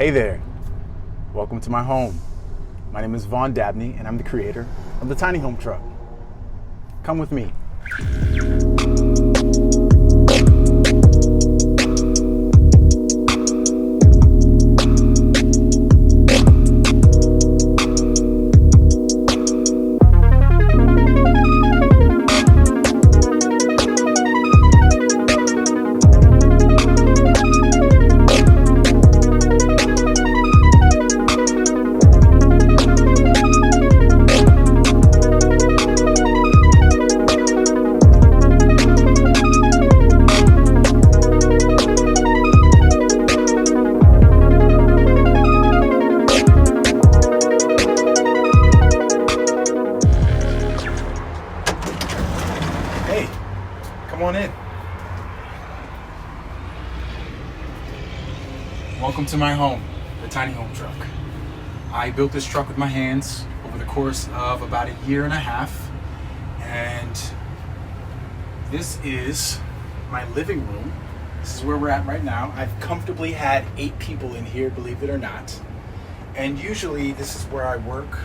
Hey there, welcome to my home. My name is Vaughn Dabney and I'm the creator of the Tiny Home Truck. Come with me. Hey, come on in. Welcome to my home, the Tiny Home Truck. I built this truck with my hands over the course of about a year and a half, and this is my living room. This is where we're at right now. I've comfortably had 8 people in here, believe it or not. And usually this is where I work,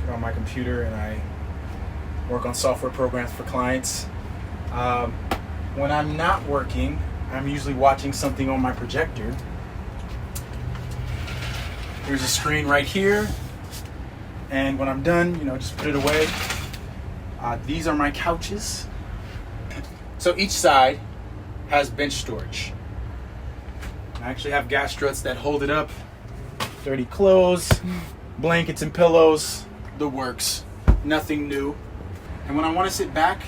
get on my computer and I work on software programs for clients. When I'm not working, I'm usually watching something on my projector. There's a screen right here, and when I'm done, just put it away. These are my couches. So each side has bench storage. I actually have gas struts that hold it up. Dirty clothes, blankets and pillows, the works. Nothing new. And when I want to sit back,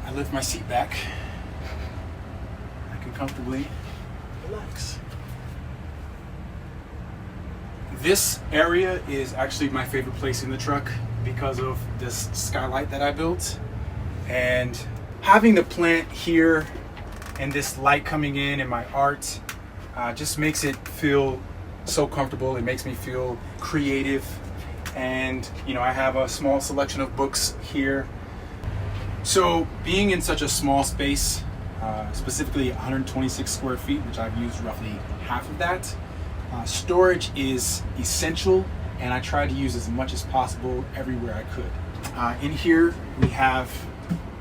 I lift my seat back. I can comfortably relax. This area is actually my favorite place in the truck because of this Skylight that I built. And having the plant here and this light coming in and my art just makes it feel so comfortable. It makes me feel creative. And I have a small selection of books here. So being in such a small space, specifically 126 square feet, which I've used roughly half of that, storage is essential, and I try to use as much as possible everywhere I could. In here we have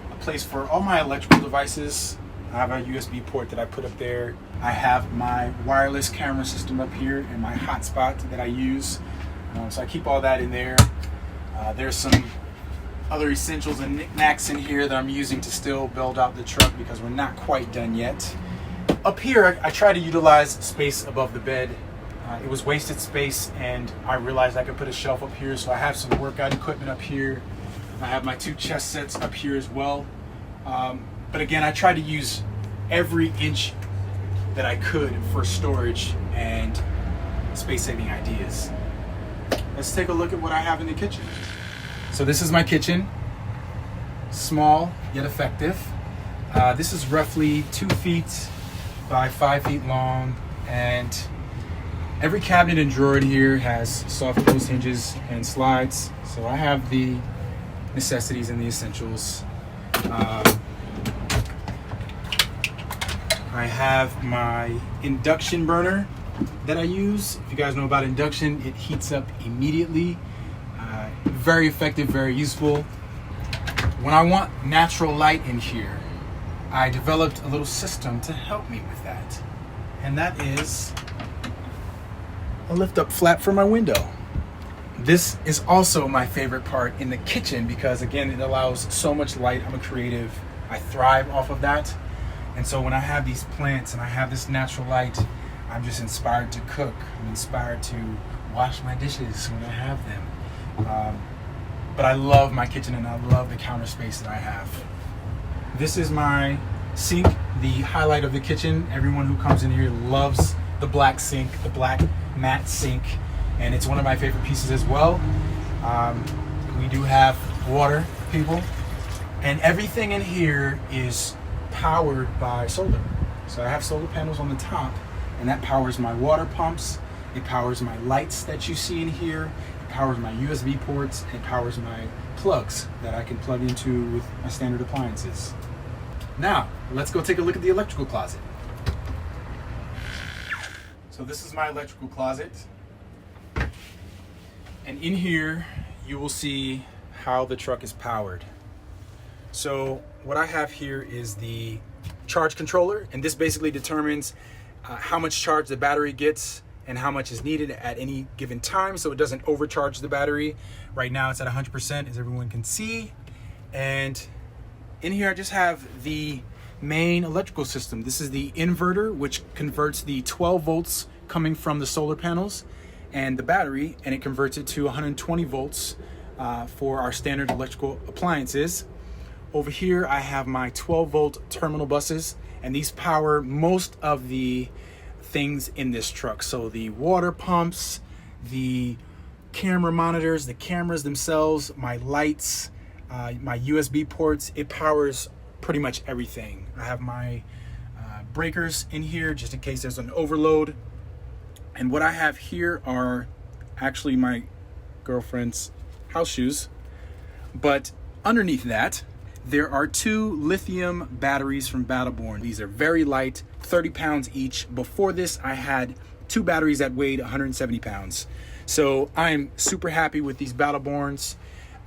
a place for all my electrical devices. I have a USB port that I put up there. I have my wireless camera system up here and my hotspot that I use. So I keep all that in there. There's some other essentials and knickknacks in here that I'm using to still build out the truck because we're not quite done yet. Up here, I try to utilize space above the bed. It was wasted space, and I realized I could put a shelf up here, so I have some workout equipment up here. I have my 2 chest sets up here as well. But again, I try to use every inch that I could for storage and space-saving ideas. Let's take a look at what I have in the kitchen. So this is my kitchen. Small, yet effective. This is roughly 2 feet by 5 feet long, and every cabinet and drawer in here has soft close hinges and slides. So I have the necessities and the essentials. I have my induction burner that I use. If you guys know about induction, it heats up immediately. Very effective, very useful. When I want natural light in here, I developed a little system to help me with that. And that is a lift up flap for my window. This is also my favorite part in the kitchen because again, it allows so much light. I'm a creative. I thrive off of that. And so when I have these plants and I have this natural light, I'm just inspired to cook. I'm inspired to wash my dishes when I have them. But I love my kitchen and I love the counter space that I have. This is my sink, the highlight of the kitchen. Everyone who comes in here loves the black sink, the black matte sink, and it's one of my favorite pieces as well. We do have water, people, and everything in here is powered by solar. So I have solar panels on the top, and that powers my water pumps. It powers my lights that you see in here. It powers my USB ports. It powers my plugs that I can plug into with my standard appliances. Now, let's go take a look at the electrical closet. So this is my electrical closet. And in here, you will see how the truck is powered. So what I have here is the charge controller, and this basically determines how much charge the battery gets and how much is needed at any given time, so it doesn't overcharge the battery. Right now it's at 100%, as everyone can see. And in here I just have the main electrical system. This is the inverter, which converts the 12 volts coming from the solar panels and the battery, and it converts it to 120 volts for our standard electrical appliances. Over here I have my 12 volt terminal buses, and these power most of the things in this truck. So the water pumps, the camera monitors, the cameras themselves, my lights, my USB ports. It powers pretty much everything. I have my breakers in here just in case there's an overload. And what I have here are actually my girlfriend's house shoes. But underneath that, there are 2 lithium batteries from Battleborn. These are very light, 30 pounds each. Before this, I had 2 batteries that weighed 170 pounds. So I'm super happy with these Battleborns.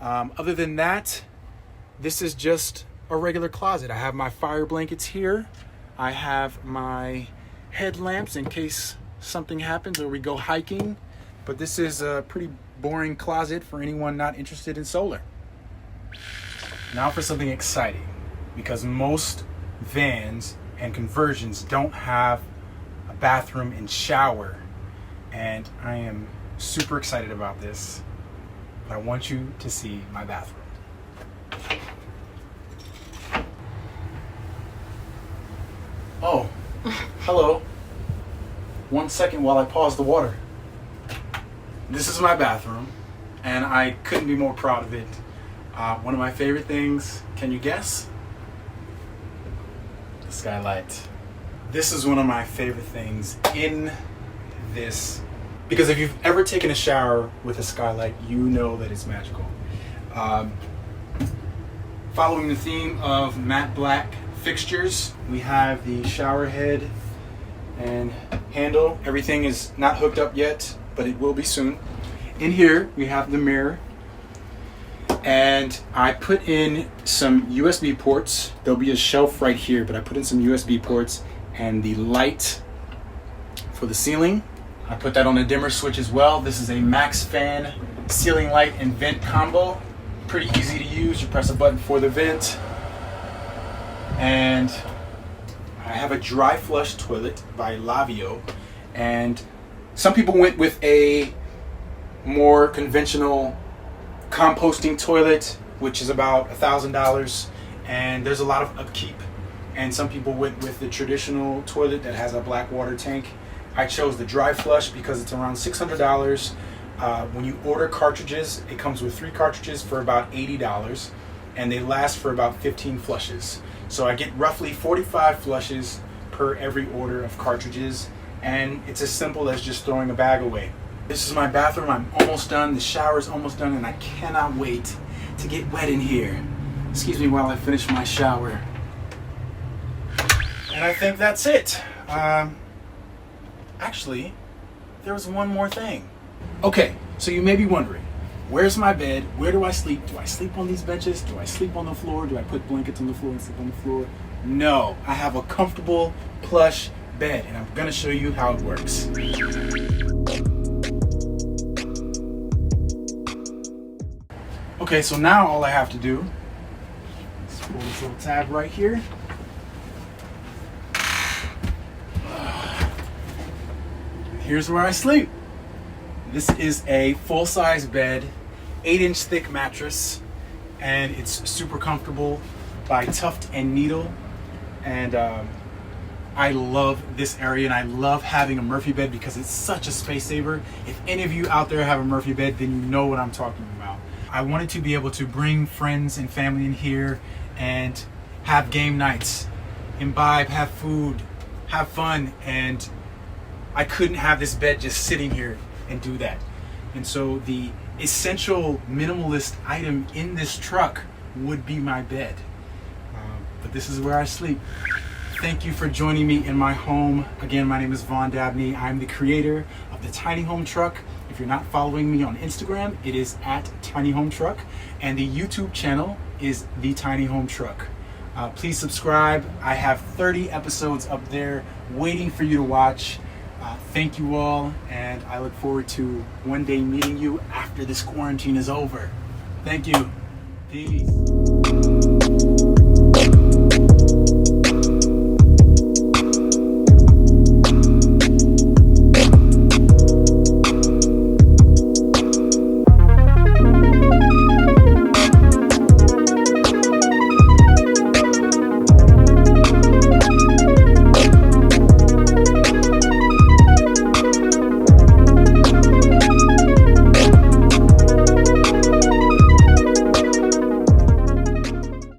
Other than that, this is just a regular closet. I have my fire blankets here. I have my headlamps in case something happens or we go hiking. But this is a pretty boring closet for anyone not interested in solar. Now for something exciting, because most vans and conversions don't have a bathroom and shower, and I am super excited about this, but I want you to see my bathroom. Oh, hello. 1 second while I pause the water. This is my bathroom, and I couldn't be more proud of it. One of my favorite things, can you guess? The Skylight. This is one of my favorite things in this, because if you've ever taken a shower with a Skylight, you know that it's magical. Following the theme of matte black fixtures, we have the shower head and handle. Everything is not hooked up yet, but it will be soon. In here, we have the mirror. And I put in some USB ports. There'll be a shelf right here, but I put in some USB ports and the light for the ceiling. I put that on a dimmer switch as well. This is a Max Fan ceiling light and vent combo. Pretty easy to use. You press a button for the vent. And I have a dry flush toilet by Lavio. And some people went with a more conventional composting toilet, which is about $1,000, and there's a lot of upkeep. And some people went with the traditional toilet that has a black water tank. I chose the dry flush because it's around $600. When you order cartridges, it comes with 3 cartridges for about $80, and they last for about 15 flushes. So I get roughly 45 flushes per every order of cartridges, and it's as simple as just throwing a bag away. This is my bathroom. I'm almost done. The shower's almost done, and I cannot wait to get wet in here. Excuse me while I finish my shower. And I think that's it. Actually, there was one more thing. Okay, so you may be wondering, where's my bed? Where do I sleep? Do I sleep on these benches? Do I sleep on the floor? Do I put blankets on the floor and sleep on the floor? No, I have a comfortable, plush bed, and I'm gonna show you how it works. Okay, so now all I have to do is pull this little tab right here. Here's where I sleep. This is a full-size bed, 8-inch thick mattress, and it's super comfortable by Tuft and Needle. And I love this area, and I love having a Murphy bed because it's such a space saver. If any of you out there have a Murphy bed, then you know what I'm talking about. I wanted to be able to bring friends and family in here and have game nights, imbibe, have food, have fun, and I couldn't have this bed just sitting here and do that. And so the essential minimalist item in this truck would be my bed. But this is where I sleep. Thank you for joining me in my home. Again, my name is Vaughn Dabney. I'm the creator of the Tiny Home Truck. If you're not following me on Instagram, it is at Tiny Home Truck, and the YouTube channel is The Tiny Home Truck. Please subscribe. I have 30 episodes up there waiting for you to watch. Thank you all, and I look forward to one day meeting you after this quarantine is over. Thank you. Peace.